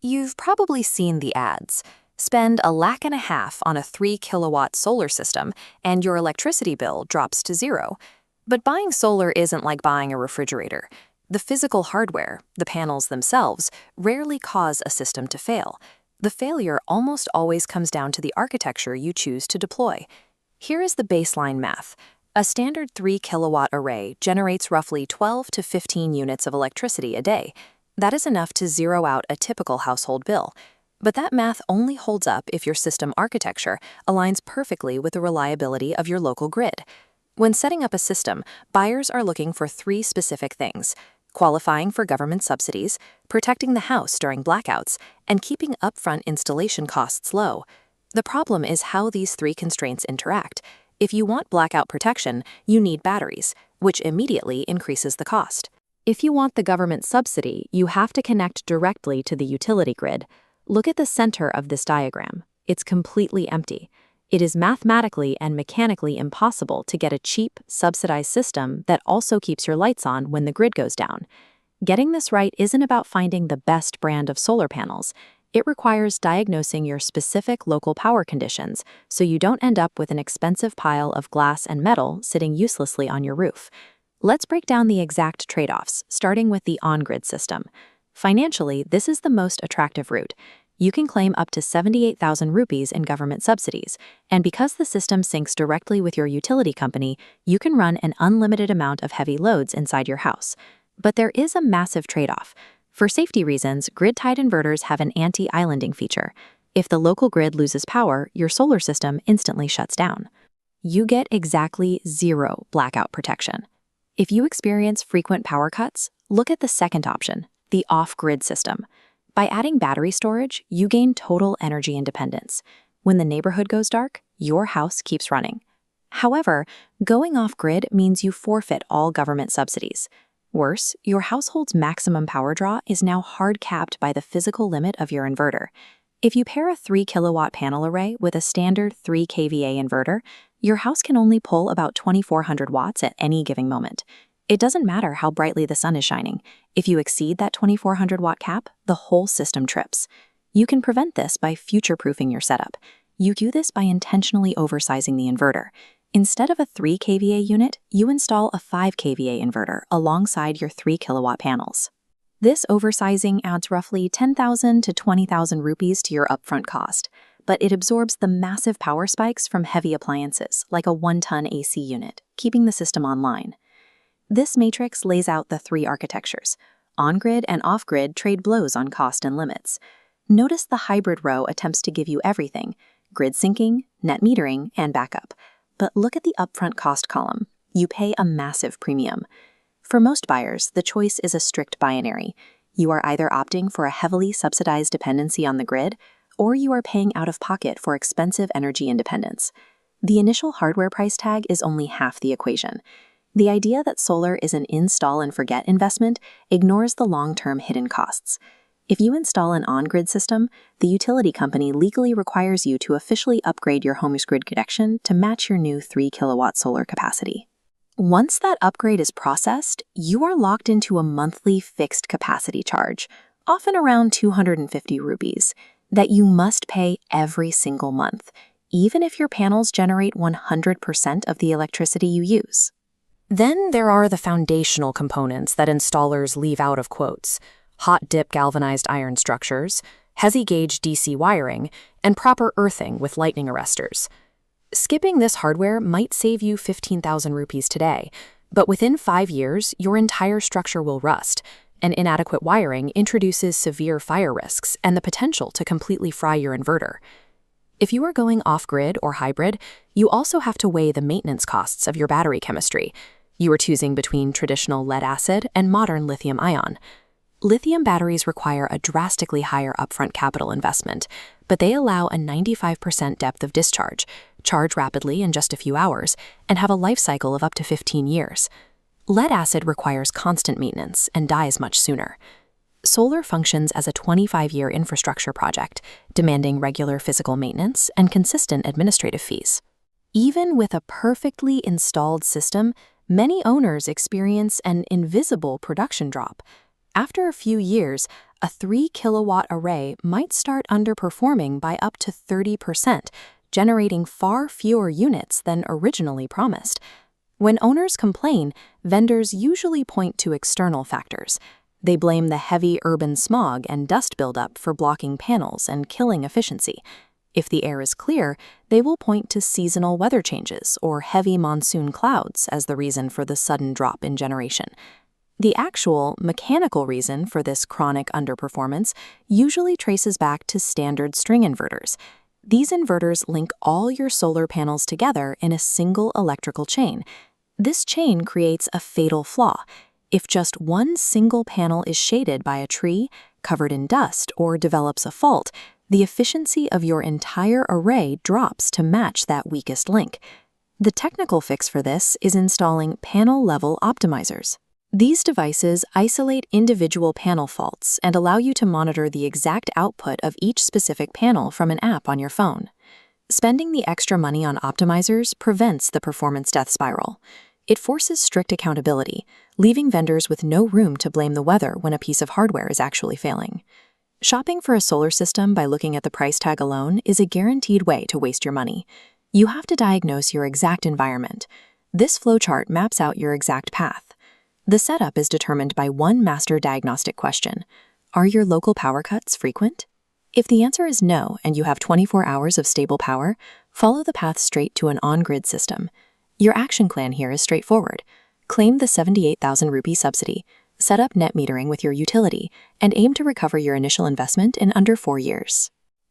You've probably seen the ads. Spend $1.50 lakh on a 3 kilowatt solar system, and your electricity bill drops to zero. But buying solar isn't like buying a refrigerator. The physical hardware, the panels themselves, rarely cause a system to fail. The failure almost always comes down to the architecture you choose to deploy. Here is the baseline math. A standard 3 kilowatt array generates roughly 12 to 15 units of electricity a day. That is enough to zero out a typical household bill. But that math only holds up if your system architecture aligns perfectly with the reliability of your local grid. When setting up a system, buyers are looking for 3 specific things: qualifying for government subsidies, protecting the house during blackouts, and keeping upfront installation costs low. The problem is how these 3 constraints interact. If you want blackout protection, you need batteries, which immediately increases the cost. If you want the government subsidy, you have to connect directly to the utility grid. Look at the center of this diagram. It's completely empty. It is mathematically and mechanically impossible to get a cheap, subsidized system that also keeps your lights on when the grid goes down. Getting this right isn't about finding the best brand of solar panels. It requires diagnosing your specific local power conditions so you don't end up with an expensive pile of glass and metal sitting uselessly on your roof. Let's break down the exact trade-offs, starting with the on-grid system. Financially, this is the most attractive route. You can claim up to 78,000 rupees in government subsidies, and because the system syncs directly with your utility company, you can run an unlimited amount of heavy loads inside your house. But there is a massive trade-off. For safety reasons, grid-tied inverters have an anti-islanding feature. If the local grid loses power, your solar system instantly shuts down. You get exactly 0 blackout protection. If you experience frequent power cuts, look at the second option, the off-grid system. By adding battery storage, you gain total energy independence. When the neighborhood goes dark, your house keeps running. However, going off-grid means you forfeit all government subsidies. Worse, your household's maximum power draw is now hard-capped by the physical limit of your inverter. If you pair a 3 kilowatt panel array with a standard 3 kVA inverter, your house can only pull about 2,400 watts at any given moment. It doesn't matter how brightly the sun is shining. If you exceed that 2,400 watt cap, the whole system trips. You can prevent this by future-proofing your setup. You do this by intentionally oversizing the inverter. Instead of a 3 kVA unit, you install a 5 kVA inverter alongside your 3 kilowatt panels. This oversizing adds roughly 10,000 to 20,000 rupees to your upfront cost, but it absorbs the massive power spikes from heavy appliances, like a 1-ton AC unit, keeping the system online. This matrix lays out the 3 architectures. On-grid and off-grid trade blows on cost and limits. Notice the hybrid row attempts to give you everything: grid syncing, net metering, and backup. But look at the upfront cost column. You pay a massive premium. For most buyers, the choice is a strict binary. You are either opting for a heavily subsidized dependency on the grid, or you are paying out of pocket for expensive energy independence. The initial hardware price tag is only half the equation. The idea that solar is an install-and-forget investment ignores the long-term hidden costs. If you install an on-grid system, the utility company legally requires you to officially upgrade your home's grid connection to match your new 3 kilowatt solar capacity. Once that upgrade is processed, you are locked into a monthly fixed capacity charge, often around 250 rupees, that you must pay every single month, even if your panels generate 100% of the electricity you use. Then there are the foundational components that installers leave out of quotes: hot-dip galvanized iron structures, Hesi-gauge DC wiring, and proper earthing with lightning arresters. Skipping this hardware might save you 15,000 rupees today, but within 5 years, your entire structure will rust, and inadequate wiring introduces severe fire risks and the potential to completely fry your inverter. If you are going off-grid or hybrid, you also have to weigh the maintenance costs of your battery chemistry. You are choosing between traditional lead-acid and modern lithium-ion. Lithium batteries require a drastically higher upfront capital investment, but they allow a 95% depth of discharge, charge rapidly in just a few hours, and have a life cycle of up to 15 years. Lead-acid requires constant maintenance and dies much sooner. Solar functions as a 25-year infrastructure project, demanding regular physical maintenance and consistent administrative fees. Even with a perfectly installed system, many owners experience an invisible production drop. After a few years, a 3 kilowatt array might start underperforming by up to 30%, generating far fewer units than originally promised. When owners complain, vendors usually point to external factors. They blame the heavy urban smog and dust buildup for blocking panels and killing efficiency. If the air is clear, they will point to seasonal weather changes or heavy monsoon clouds as the reason for the sudden drop in generation. The actual mechanical reason for this chronic underperformance usually traces back to standard string inverters. These inverters link all your solar panels together in a single electrical chain. This chain creates a fatal flaw. If just one single panel is shaded by a tree, covered in dust, or develops a fault, the efficiency of your entire array drops to match that weakest link. The technical fix for this is installing panel-level optimizers. These devices isolate individual panel faults and allow you to monitor the exact output of each specific panel from an app on your phone. Spending the extra money on optimizers prevents the performance death spiral. It forces strict accountability, leaving vendors with no room to blame the weather when a piece of hardware is actually failing. Shopping for a solar system by looking at the price tag alone is a guaranteed way to waste your money. You have to diagnose your exact environment. This flowchart maps out your exact path. The setup is determined by one master diagnostic question. Are your local power cuts frequent? If the answer is no and you have 24 hours of stable power, follow the path straight to an on-grid system. Your action plan here is straightforward. Claim the 78,000 rupee subsidy, set up net metering with your utility, and aim to recover your initial investment in under 4 years.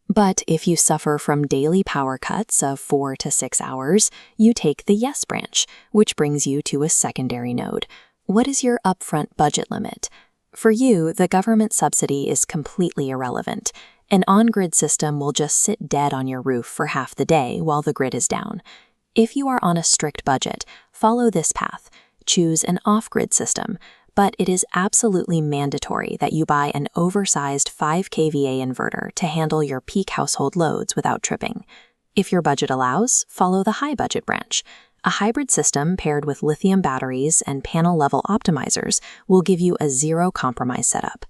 But if you suffer from daily power cuts of 4 to 6 hours, you take the yes branch, which brings you to a secondary node. What is your upfront budget limit? For you, the government subsidy is completely irrelevant. An on-grid system will just sit dead on your roof for half the day while the grid is down. If you are on a strict budget, follow this path. Choose an off-grid system, but it is absolutely mandatory that you buy an oversized 5 kVA inverter to handle your peak household loads without tripping. If your budget allows, follow the high-budget branch. A hybrid system paired with lithium batteries and panel-level optimizers will give you a zero-compromise setup.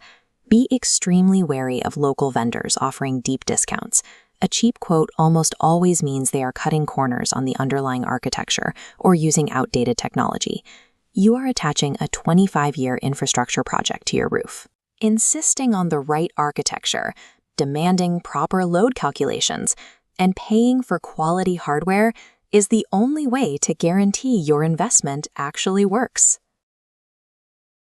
Be extremely wary of local vendors offering deep discounts. A cheap quote almost always means they are cutting corners on the underlying architecture or using outdated technology. You are attaching a 25-year infrastructure project to your roof. Insisting on the right architecture, demanding proper load calculations, and paying for quality hardware is the only way to guarantee your investment actually works.